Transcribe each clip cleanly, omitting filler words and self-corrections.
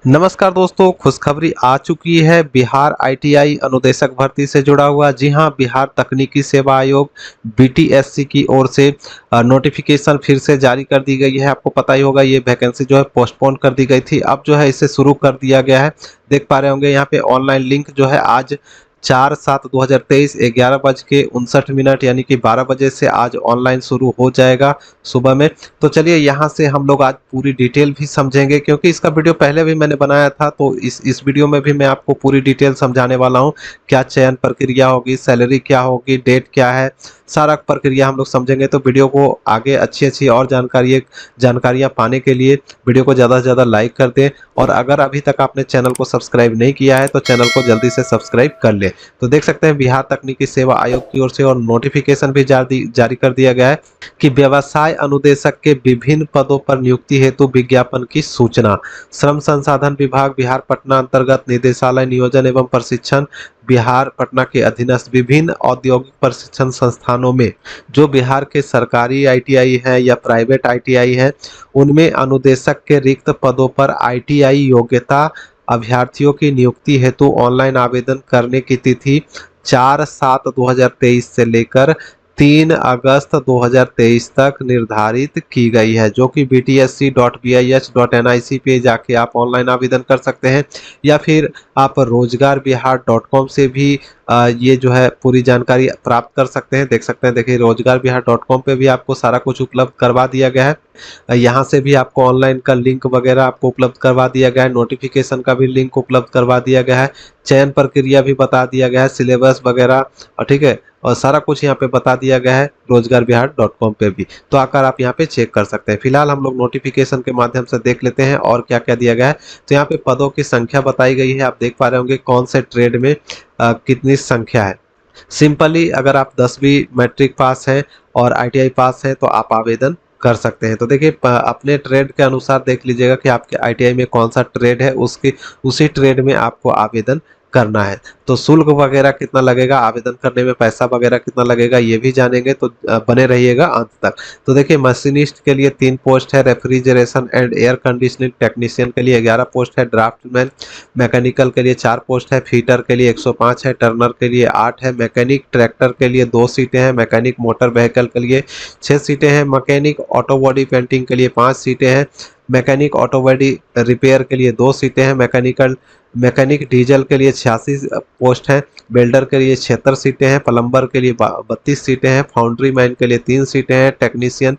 नमस्कार दोस्तों, खुशखबरी आ चुकी है। बिहार आईटीआई अनुदेशक भर्ती से जुड़ा हुआ। जी हां, बिहार तकनीकी सेवा आयोग बीटीएससी की ओर से नोटिफिकेशन फिर से जारी कर दी गई है। आपको पता ही होगा, ये वैकेंसी जो है पोस्टपोन कर दी गई थी, अब जो है इसे शुरू कर दिया गया है। देख पा रहे होंगे यहाँ पे ऑनलाइन लिंक जो है आज 4/7/2023 11:59 यानी कि 12 बजे से आज ऑनलाइन शुरू हो जाएगा सुबह में। तो चलिए यहाँ से हम लोग आज पूरी डिटेल भी समझेंगे, क्योंकि इसका वीडियो पहले भी मैंने बनाया था, तो इस वीडियो में भी मैं आपको पूरी डिटेल समझाने वाला हूँ। क्या चयन प्रक्रिया होगी, सैलरी क्या होगी, डेट क्या है, सारा प्रक्रिया हम लोग समझेंगे। तो वीडियो को आगे अच्छी और जानकारियाँ पाने के लिए वीडियो को ज़्यादा से ज़्यादा लाइक कर दें, और अगर अभी तक आपने चैनल को सब्सक्राइब नहीं किया है तो चैनल को जल्दी से सब्सक्राइब कर ले। तो देख सकते हैं बिहार तकनीकी सेवा आयोग की ओर से और नोटिफिकेशन भी जारी कर दिया गया है कि व्यवसाय अनुदेशक के विभिन्न पदों पर नियुक्ति हेतु विज्ञापन की सूचना। श्रम संसाधन विभाग बिहार पटना अंतर्गत निदेशालय नियोजन एवं प्रशिक्षण बिहार पटना के अधीनस्थ विभिन्न औद्योगिक प्रशिक्षण संस्थानों में जो बिहार के सरकारी आईटीआई है या प्राइवेट आईटीआई है, उनमें अनुदेशक के रिक्त पदों पर आईटीआई योग्यता अभ्यर्थियों की नियुक्ति हेतु ऑनलाइन आवेदन करने की तिथि 4/7/2023 से लेकर 3 अगस्त 2023 तक निर्धारित की गई है, जो कि btsc.bih.nic पे जाके आप ऑनलाइन आवेदन कर सकते हैं, या फिर आप रोजगारबिहार.com से भी ये जो है पूरी जानकारी प्राप्त कर सकते हैं। देख सकते हैं, देखिए रोजगारबिहार.com पे भी आपको सारा कुछ उपलब्ध करवा दिया गया है। यहाँ से भी आपको ऑनलाइन का लिंक वगैरह आपको उपलब्ध करवा दिया गया है, नोटिफिकेशन का भी लिंक उपलब्ध करवा दिया गया है, चयन प्रक्रिया भी बता दिया गया है, सिलेबस वगैरह, और ठीक है, और सारा कुछ यहाँ पे बता दिया गया है रोजगारबिहार.com पे भी। तो आकर आप यहाँ पे चेक कर सकते हैं। फिलहाल हम लोग नोटिफिकेशन के माध्यम से देख लेते हैं और क्या क्या दिया गया है। तो यहाँ पे पदों की संख्या बताई गई है, आप देख पा रहे होंगे कौन से ट्रेड में कितनी संख्या है। सिंपली अगर आप 10वीं मैट्रिक पास हैं और आईटीआई पास हैं तो आप आवेदन कर सकते हैं। तो देखिए अपने ट्रेड के अनुसार देख लीजिएगा कि आपके आईटीआई में कौन सा ट्रेड है, उसके उसी ट्रेड में आपको आवेदन करना है। तो शुल्क वगैरह कितना लगेगा, आवेदन करने में पैसा वगैरह कितना लगेगा, ये भी जानेंगे, तो बने रहिएगा अंत तक। तो देखिए मशीनिस्ट के लिए 3 पोस्ट है, refrigeration and air conditioning technician के लिए 11 पोस्ट है, ड्राफ्टमैन मैकेनिकल के लिए 4 पोस्ट है, फीटर के लिए 105 है, टर्नर के लिए 8 है, मैकेनिक ट्रैक्टर के लिए 2 सीटें हैं, मैकेनिक मोटर व्हीकल के लिए 6 सीटें हैं, मैकेनिक ऑटो बॉडी पेंटिंग के लिए 5 सीटें हैं, मैकेनिक ऑटो बॉडी रिपेयर के लिए 2 सीटें हैं, मैकेनिक डीजल के लिए 86 पोस्ट हैं, वेल्डर के लिए 76 सीटें हैं, प्लम्बर के लिए 32 सीटें हैं, फाउंड्री मैन के लिए 3 सीटें हैं, टेक्नीशियन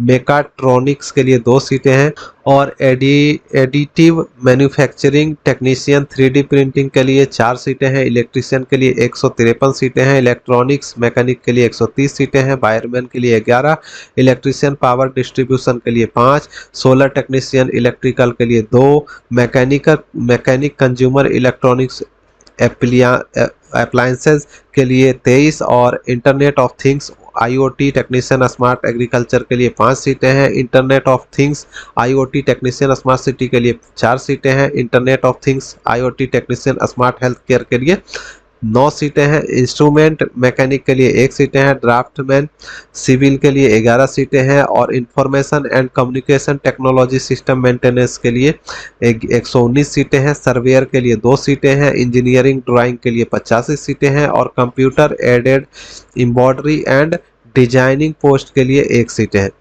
मेकाट्रॉनिक्स के लिए 2 सीटें हैं, और additive manufacturing technician 3D printing के लिए 4 सीटें हैं, इलेक्ट्रीशियन के लिए 153 सीटें हैं, इलेक्ट्रॉनिक्स मैकेनिक के लिए 130 सीटें हैं, वायरमैन के लिए 11, इलेक्ट्रीशियन पावर डिस्ट्रीब्यूशन के लिए 5, सोलर टेक्नीशियन इलेक्ट्रिकल के लिए 2, मैकेनिक कंज्यूमर इलेक्ट्रॉनिक्स अप्लायंसेज के लिए 23, और internet of things IoT technician smart agriculture के लिए 5 सीटें हैं, internet of things IoT technician smart city के लिए 4 सीटें हैं, internet of things IoT technician smart health care के लिए 9 सीटें हैं, इंस्ट्रूमेंट मैकेनिक के लिए 1 सीटें हैं, ड्राफ्टमैन सिविल के लिए 11 सीटें हैं, और information and communication technology system maintenance के लिए 119 सीटें हैं, सर्वेयर के लिए 2 सीटें हैं, इंजीनियरिंग ड्राइंग के लिए 85 सीटें हैं, और computer aided embroidery and designing post के लिए 1 सीटें हैं।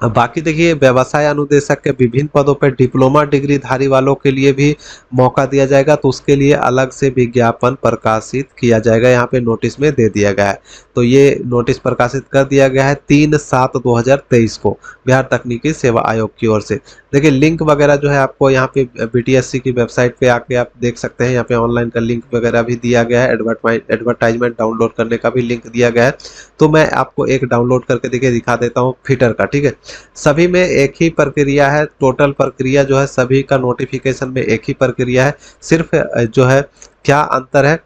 बाकी देखिए व्यवसाय अनुदेशक के विभिन्न पदों पर डिप्लोमा डिग्री धारी वालों के लिए भी मौका दिया जाएगा, तो उसके लिए अलग से विज्ञापन प्रकाशित किया जाएगा, यहाँ पे नोटिस में दे दिया गया है। तो ये नोटिस प्रकाशित कर दिया गया है 3/7/2023 को बिहार तकनीकी सेवा आयोग की ओर से। देखिए लिंक वगैरह जो है आपको यहाँ पे बीटीएससी की वेबसाइट पे आके आप देख सकते हैं, यहाँ पे ऑनलाइन का लिंक वगैरह भी दिया गया है, एडवर्टाइजमेंट डाउनलोड करने का भी लिंक दिया गया है। तो मैं आपको एक डाउनलोड करके देखिए दिखा देता हूँ फिटर का, ठीक है। सभी में एक ही प्रक्रिया है, टोटल प्रक्रिया जो है सभी का नोटिफिकेशन में एक ही प्रक्रिया है, सिर्फ जो है क्या अंतर है,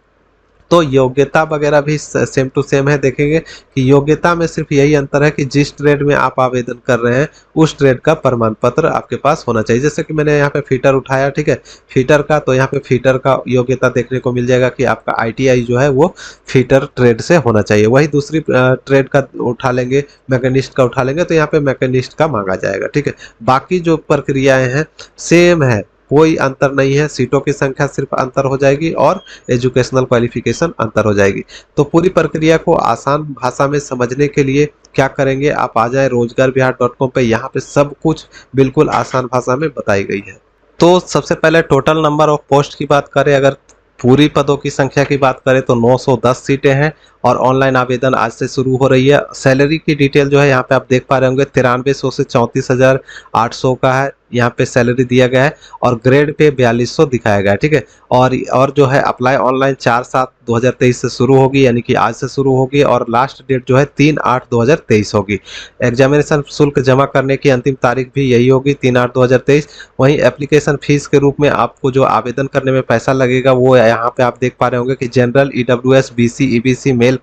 तो योग्यता वगैरह भी सेम टू सेम है। देखेंगे कि योग्यता में सिर्फ यही अंतर है कि जिस ट्रेड में आप आवेदन कर रहे हैं उस ट्रेड का प्रमाण पत्र आपके पास होना चाहिए। जैसे कि मैंने यहाँ पे फीटर उठाया, ठीक है, फीटर का, तो यहाँ पे फीटर का योग्यता देखने को मिल जाएगा कि आपका आईटीआई जो है वो फीटर ट्रेड से होना चाहिए। वही दूसरी ट्रेड का उठा लेंगे, मैकेनिस्ट का उठा लेंगे, तो यहाँ पे मैकेनिस्ट का मांगा जाएगा, ठीक है। बाकी जो प्रक्रियाएं हैं सेम है, कोई अंतर नहीं है, सीटों की संख्या सिर्फ अंतर हो जाएगी और एजुकेशनल क्वालिफिकेशन अंतर हो जाएगी। तो पूरी प्रक्रिया को आसान भाषा में समझने के लिए क्या करेंगे, आप आ जाए रोजगारबिहार.com पे, यहाँ पे सब कुछ बिल्कुल आसान भाषा में बताई गई है। तो सबसे पहले टोटल नंबर ऑफ पोस्ट की बात करें, अगर पूरी पदों की संख्या की बात करें तो 910 सीटें हैं और ऑनलाइन आवेदन आज से शुरू हो रही है। सैलरी की डिटेल जो है यहाँ पे आप देख पा रहे होंगे, 9300 से 34,800 का है यहाँ पे सैलरी दिया गया है और ग्रेड पे 4200 दिखाया गया है, ठीक है। और जो है अप्लाई ऑनलाइन 4/7/2023 से शुरू होगी, यानी कि आज से शुरू होगी और लास्ट डेट जो है 3/8/2023 होगी। एग्जामिनेशन शुल्क जमा करने की अंतिम तारीख भी यही होगी, 3/8/2023। वहीं एप्लीकेशन फीस के रूप में आपको जो आवेदन करने में पैसा लगेगा वो यहाँ पे आप देख पा रहे होंगे कि general, EWS, BC, EBC male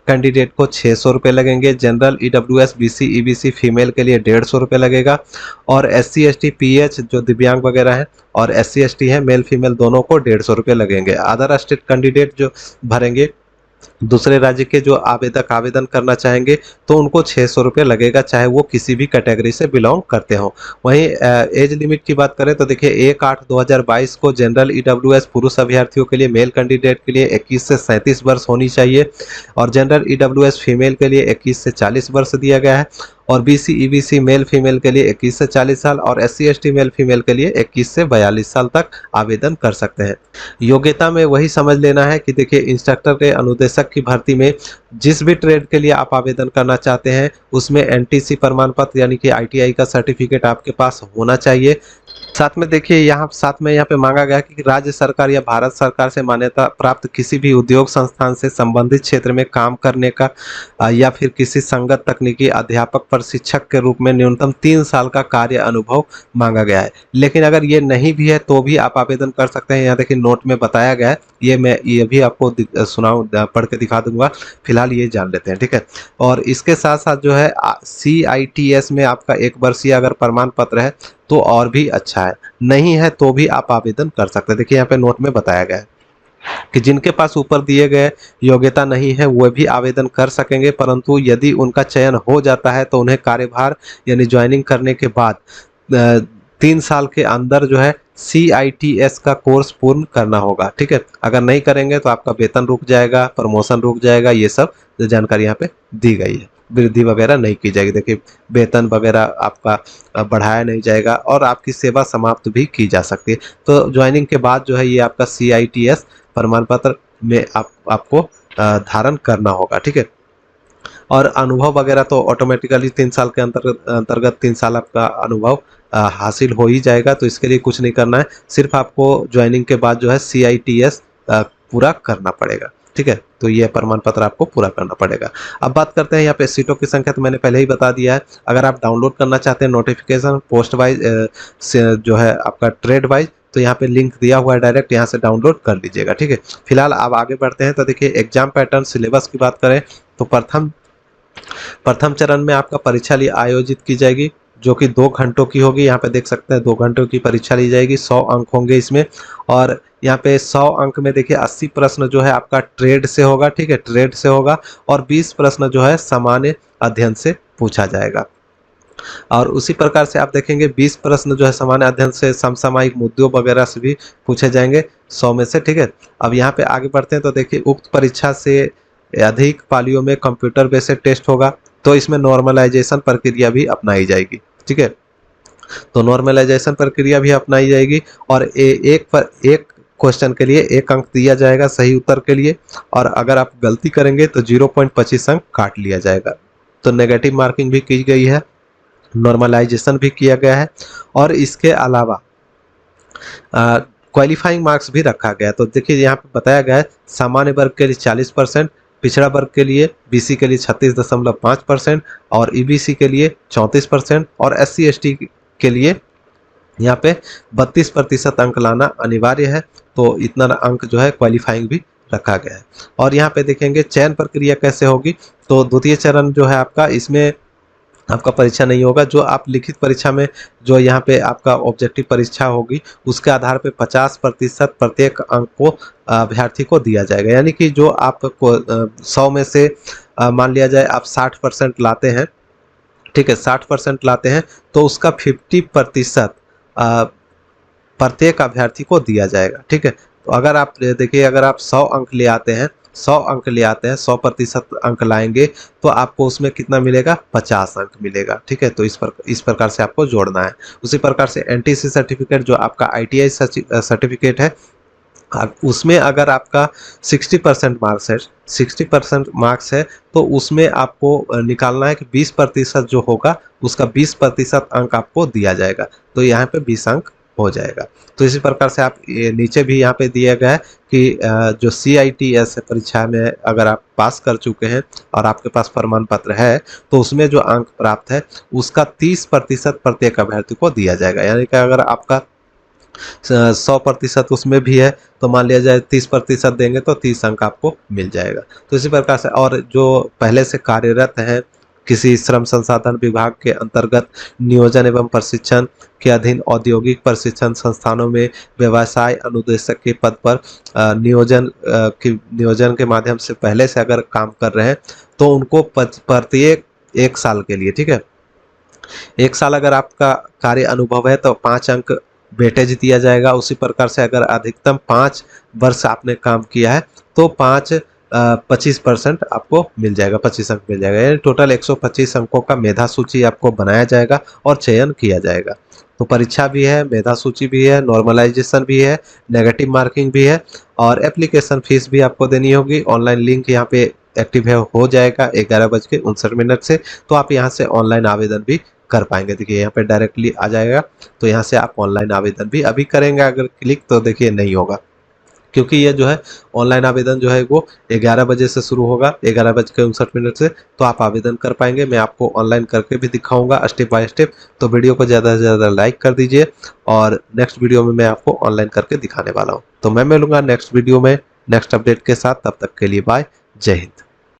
candidate को 600 रुपये लगेंगे, general, EWS, BC, EBC female के लिए 150 रुपये लगेगा और SC ST PH जो दिव्यांग वगैरह हैं और SC ST है मेल फीमेल दोनों को 150 रुपये लगेंगे। अदर स्टेट कैंडिडेट जो भरेंगे, दूसरे राज्य के जो आवेदक आवेदन करना चाहेंगे तो उनको 600 रुपये लगेगा, चाहे वो किसी भी कैटेगरी से बिलोंग करते हो। वहीं एज लिमिट की बात करें तो देखिए 1/8/2022 को जनरल, ईडब्ल्यूएस पुरुष अभ्यर्थियों के लिए, मेल कैंडिडेट के लिए 21 से 37 वर्ष होनी चाहिए और जनरल, ईडब्ल्यूएस फीमेल के लिए 21 से 40 वर्ष दिया गया है और बीसी, ईबीसी मेल फीमेल के लिए 21 से 40 साल और SC ST मेल फीमेल के लिए 21 से 42 साल तक आवेदन कर सकते हैं। योग्यता में वही समझ लेना है कि देखिए इंस्ट्रक्टर के अनुदेशक की भर्ती में जिस भी ट्रेड के लिए आप आवेदन करना चाहते हैं उसमें NTC प्रमाण पत्र यानी कि ITI का सर्टिफिकेट आपके पास होना चाहिए। साथ में देखिए साथ में यहाँ पे मांगा गया कि राज्य सरकार या भारत सरकार से मान्यता प्राप्त किसी भी उद्योग संस्थान से संबंधित क्षेत्र में काम करने का या फिर किसी संगत तकनीकी अध्यापक प्रशिक्षक के रूप में न्यूनतम 3 साल का कार्य अनुभव मांगा गया है। लेकिन अगर ये नहीं भी है तो भी आप आवेदन कर सकते हैं। यहाँ देखिए नोट में बताया गया है, ये भी आपको सुनाऊं, पढ़ के दिखा दूंगा, फिलहाल ये जान लेते हैं, ठीक है। और इसके साथ साथ जो है CITS में आपका 1 वर्षीय अगर प्रमाण पत्र है तो और भी अच्छा है, नहीं है तो भी आप आवेदन कर सकते हैं। देखिए यहाँ पे नोट में बताया गया है कि जिनके पास ऊपर दिए गए योग्यता नहीं है वो भी आवेदन कर सकेंगे, परंतु यदि उनका चयन हो जाता है तो उन्हें कार्यभार यानी ज्वाइनिंग करने के बाद 3 साल के अंदर जो है CITS का कोर्स पूर्ण करना होगा, ठीक है। अगर नहीं करेंगे तो आपका वेतन रुक जाएगा, प्रमोशन रुक जाएगा, ये सब जानकारी यहाँ पे दी गई है। वृद्धि वगैरह नहीं की जाएगी, देखिए वेतन वगैरह आपका बढ़ाया नहीं जाएगा और आपकी सेवा समाप्त भी की जा सकती है। तो ज्वाइनिंग के बाद जो है ये आपका CITS प्रमाण पत्र में आपको धारण करना होगा, ठीक है। और अनुभव वगैरह तो ऑटोमेटिकली 3 साल के अंतर्गत 3 साल आपका अनुभव हासिल हो ही जाएगा, तो इसके लिए कुछ नहीं करना है, सिर्फ आपको ज्वाइनिंग के बाद जो है CITS पूरा करना पड़ेगा, ठीक है। तो ये प्रमाण पत्र आपको पूरा करना पड़ेगा। अब बात करते हैं यहाँ पे सीटों की संख्या, तो मैंने पहले ही बता दिया है। अगर आप डाउनलोड करना चाहते हैं नोटिफिकेशन पोस्ट वाइज जो है आपका ट्रेड वाइज, तो यहाँ पे लिंक दिया हुआ है, डायरेक्ट यहाँ से डाउनलोड कर लीजिएगा, ठीक है। फिलहाल आप आगे बढ़ते हैं तो देखिए एग्जाम पैटर्न सिलेबस की बात करें तो प्रथम चरण में आपका परीक्षा आयोजित की जाएगी जो कि 2 घंटों की होगी। यहाँ पे देख सकते हैं 2 घंटों की परीक्षा ली जाएगी, 100 अंक होंगे इसमें और यहाँ पे 100 अंक में देखिए 80 प्रश्न जो है आपका ट्रेड से होगा, ठीक है, ट्रेड से होगा और 20 प्रश्न जो है सामान्य अध्ययन से पूछा जाएगा। और उसी प्रकार से आप देखेंगे 20 प्रश्न जो है सामान्य अध्ययन से समसामयिक मुद्दों वगैरह से भी पूछे जाएंगे 100 में से, ठीक है। अब यहाँ पे आगे बढ़ते हैं तो देखिए उक्त परीक्षा से अधिक पालियों में कंप्यूटर बेस्ड टेस्ट होगा, तो इसमें नॉर्मलाइजेशन प्रक्रिया भी अपनाई जाएगी, ठीक है। तो नॉर्मलाइजेशन प्रक्रिया भी अपनाई जाएगी और एक क्वेश्चन के लिए 1 अंक दिया जाएगा सही उत्तर के लिए और अगर आप गलती करेंगे तो 0.25 अंक काट लिया जाएगा। तो नेगेटिव मार्किंग भी की गई है, नॉर्मलाइजेशन भी किया गया है और इसके अलावा क्वालिफाइंग मार्क्स भी रखा गया है। तो देखिए यहाँ पे बताया गया है सामान्य वर्ग के लिए 40%, पिछड़ा वर्ग के लिए BC के लिए 36.5% और EBC के लिए 34% और SC ST के लिए यहाँ पे 32% अंक लाना अनिवार्य है। तो इतना अंक जो है क्वालिफाइंग भी रखा गया है। और यहाँ पे देखेंगे चयन प्रक्रिया कैसे होगी, तो द्वितीय चरण जो है आपका, इसमें आपका परीक्षा नहीं होगा, जो आप लिखित परीक्षा में जो यहाँ पे आपका ऑब्जेक्टिव परीक्षा होगी उसके आधार पे 50% प्रत्येक अंक को अभ्यर्थी को दिया जाएगा। यानी कि जो आपको 100 में से मान लिया जाए आप 60% लाते हैं, ठीक है, 60% लाते हैं तो उसका 50% प्रत्येक अभ्यर्थी को दिया जाएगा। ठीक है, तो अगर आप देखिए, अगर आप 100 अंक ले आते हैं, 100 अंक ले आते हैं, 100% अंक लाएंगे तो आपको उसमें कितना मिलेगा, 50 अंक मिलेगा। ठीक है, तो इस प्रकार से आपको जोड़ना है। उसी प्रकार से एनटीसी सर्टिफिकेट, जो आपका आईटीआई सर्टिफिकेट है, उसमें अगर आपका 60% मार्क्स है, 60% मार्क्स है, तो उसमें आपको निकालना है कि 20% जो होगा उसका 20% अंक आपको दिया जाएगा। तो यहाँ पे 20 अंक हो जाएगा। तो इसी प्रकार से आप नीचे भी यहाँ पे दिया गया है कि जो CITS परीक्षा में अगर आप पास कर चुके हैं और आपके पास प्रमाण पत्र है, तो उसमें जो अंक प्राप्त है उसका 30% प्रत्येक अभ्यर्थी को दिया जाएगा। यानी कि अगर आपका 100% उसमें भी है, तो मान लिया जाए 30% देंगे तो 30 अंक आपको मिल जाएगा। तो इसी प्रकार से, और जो पहले से कार्यरत हैं किसी श्रम संसाधन विभाग के अंतर्गत नियोजन एवं प्रशिक्षण के अधीन औद्योगिक प्रशिक्षण संस्थानों में व्यवसाय अनुदेशक के पद पर नियोजन के माध्यम से पहले से अगर काम कर रहे हैं, तो उनको प्रत्येक 1 साल के लिए, ठीक है, 1 साल अगर आपका कार्य अनुभव है तो 5 अंक वेटेज दिया जाएगा। उसी प्रकार से अगर अधिकतम 5 वर्ष आपने काम किया है तो 25% आपको मिल जाएगा, 25 अंक मिल जाएगा। यानी टोटल 125 अंकों का मेधा सूची आपको बनाया जाएगा और चयन किया जाएगा। तो परीक्षा भी है, मेधा सूची भी है, नॉर्मलाइजेशन भी है, नेगेटिव मार्किंग भी है, और एप्लीकेशन फीस भी आपको देनी होगी। ऑनलाइन लिंक यहाँ पे एक्टिव है, हो जाएगा 11:59 से। तो आप यहाँ से ऑनलाइन आवेदन भी कर पाएंगे। देखिए यहाँ पे डायरेक्टली आ जाएगा, तो यहाँ से आप ऑनलाइन आवेदन भी अभी करेंगे अगर क्लिक, तो देखिए नहीं होगा, क्योंकि ये जो है ऑनलाइन आवेदन जो है वो 11 बजे से शुरू होगा, 11:59 से। तो आप आवेदन कर पाएंगे। मैं आपको ऑनलाइन करके भी दिखाऊंगा स्टेप बाय स्टेप। तो वीडियो को ज़्यादा से ज़्यादा लाइक कर दीजिए, और नेक्स्ट वीडियो में मैं आपको ऑनलाइन करके दिखाने वाला हूँ। तो मैं मिलूंगा नेक्स्ट वीडियो में नेक्स्ट अपडेट के साथ। तब तक के लिए बाय, जय हिंद।